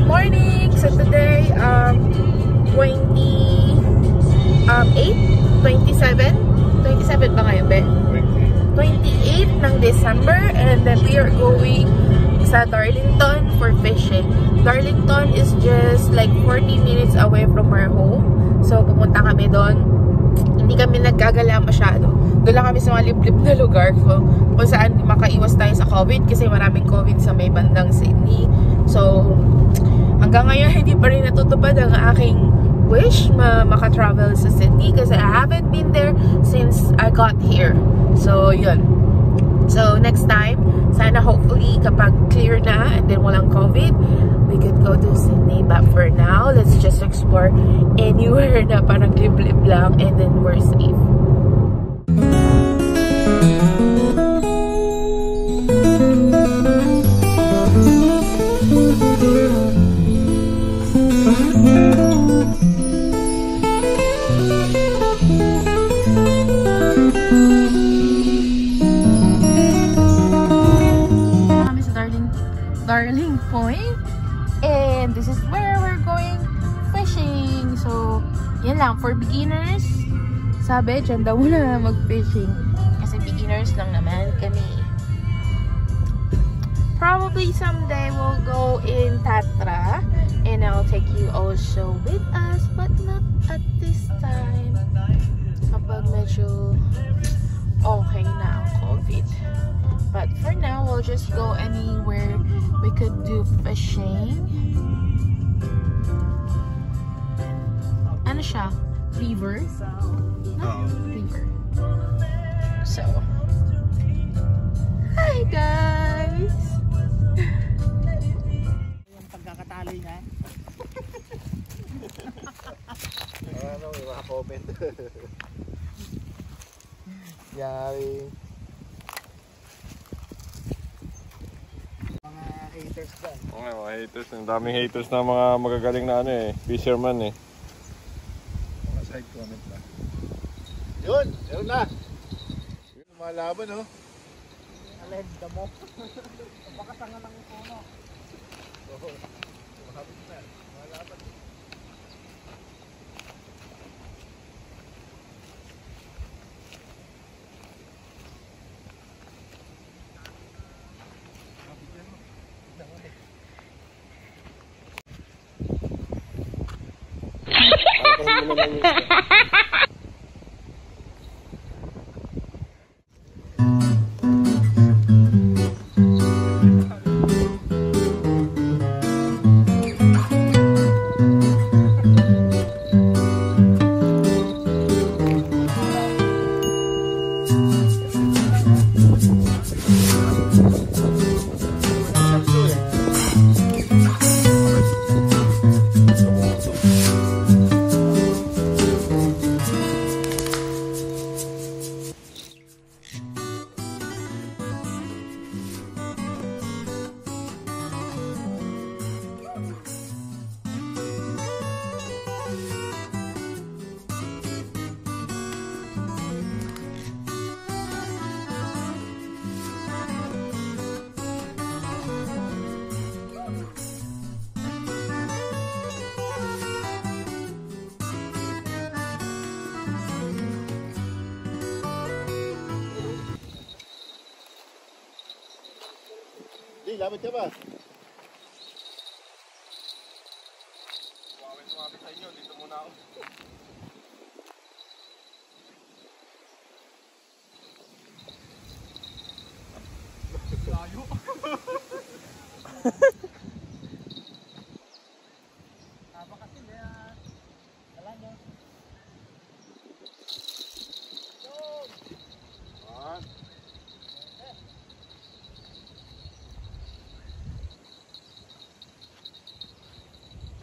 morning! So today, 27 ba ngayon, be? 28 ng December, and then we are going sa Darlington for fishing. Darlington is just like 40 minutes away from our home. So pumunta kami doon. Hindi kami nagkagala masyado. Doon lang kami sa mga liblib na lugar. So, kung saan makaiwas tayo sa COVID kasi maraming COVID sa may bandang Sydney. So, hanggang ngayon hindi pa rin natutupad ang aking wish maka-travel sa Sydney kasi I haven't been there since I got here. So, yun. So, next time, sana hopefully kapag clear na and then walang COVID, we could go to Sydney. But for now, let's just explore anywhere na parang liblib lang and then we're safe. Darling Point, and this is where we're going fishing. So, yan lang for beginners. Sabi, dyan daw na mag-fishing kasi beginners lang naman kami. Probably someday we'll go in Tatra and I'll take you also with us, but not at this time kapag medyo okay na ang COVID. But for now, we'll just go anywhere we could do fishing. Ano siya? River? No? River. So, hi guys! Yung pagkakatali niya. Ano, yung mga comment. Yari. Haters dyan. Okay, mga haters. Ang daming haters na mga magagaling na ano eh. Fisherman eh. Mga side comment lang. Yun! Yun na! Yun, lumalaban oh. Alenda mo. Baka sanga ng puno. Oo. Lumabit na. Lumalaban. Di, lapit ka ba? Sumabit sa inyo, dito muna ako. Layo. Haba kasi kaya talaga.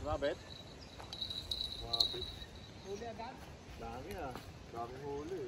Lumabit? Lumabit. Huli agad? Dami ah. Dami huli.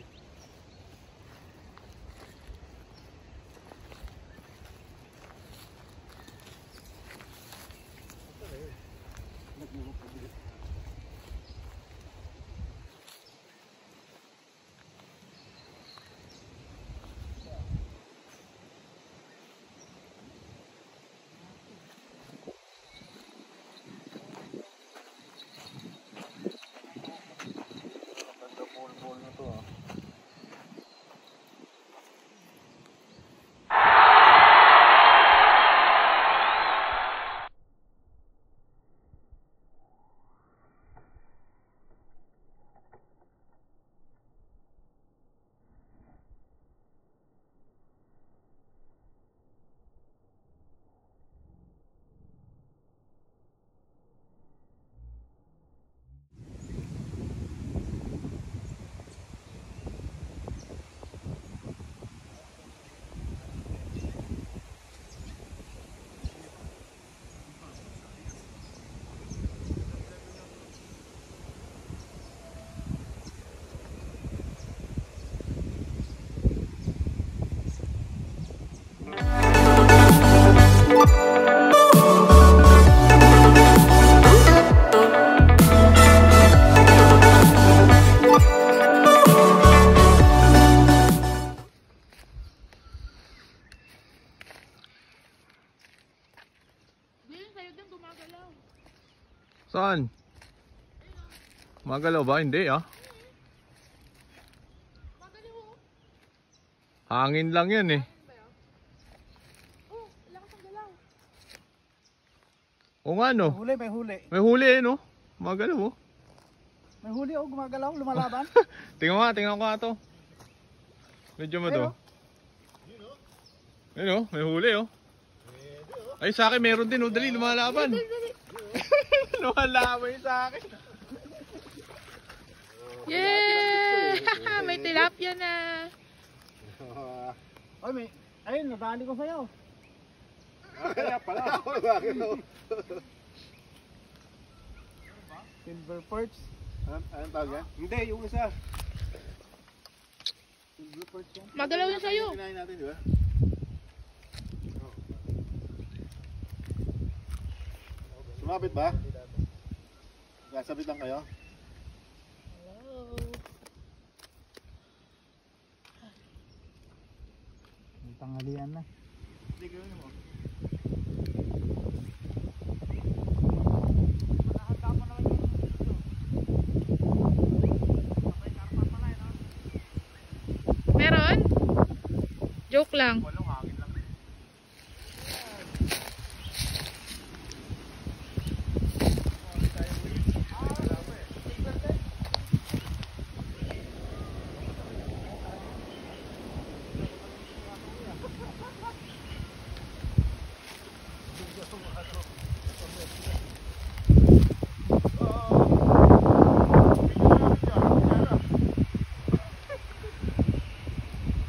dyan gumagalaw. Saan? Magalaw ba? Hindi ah. Magalaw oh. Hangin lang yan eh. Oh, lakas ang galaw. O nga no. Huli, may huli. May huli eh no. Magalaw oh. May huli oh, gumagalaw, lumalaban. Tingnan ko nga to. Medyo mo to. Ayun oh, may huli oh. Ay sa akin meron din oh, dali lumalaban. Lumalaban yung sa akin. Yeah! May tilapia na. Ay, may, ayun, nadali ko sa'yo. Kaya pala. Silver perch. Anong tawag yan? Hindi, yung isa. Silver perch yan. Magalaw yun sa'yo. Kinain natin, di ba? Sumabit ba? Sasabit lang kayo? Hello. May tanghalian na. Hindi, gawin mo. Meron? Joke lang.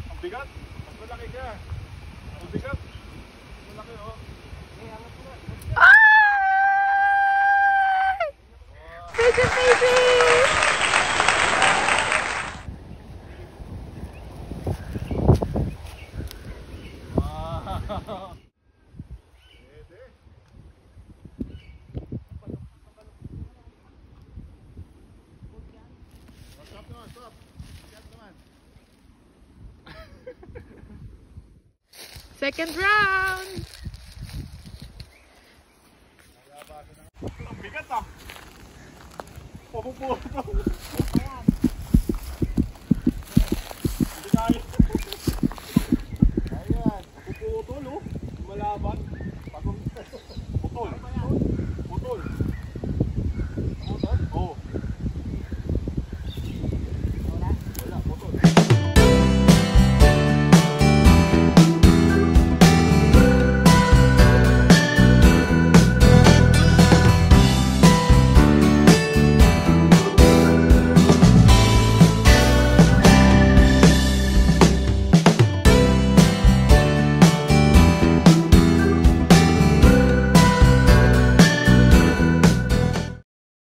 Ang bigat. Mas malaki ka. Ang bigat. Malaki oh. Fishing baby! Stop naman, stop. Stop naman. Second round! Ang bigat ah. Papuputo.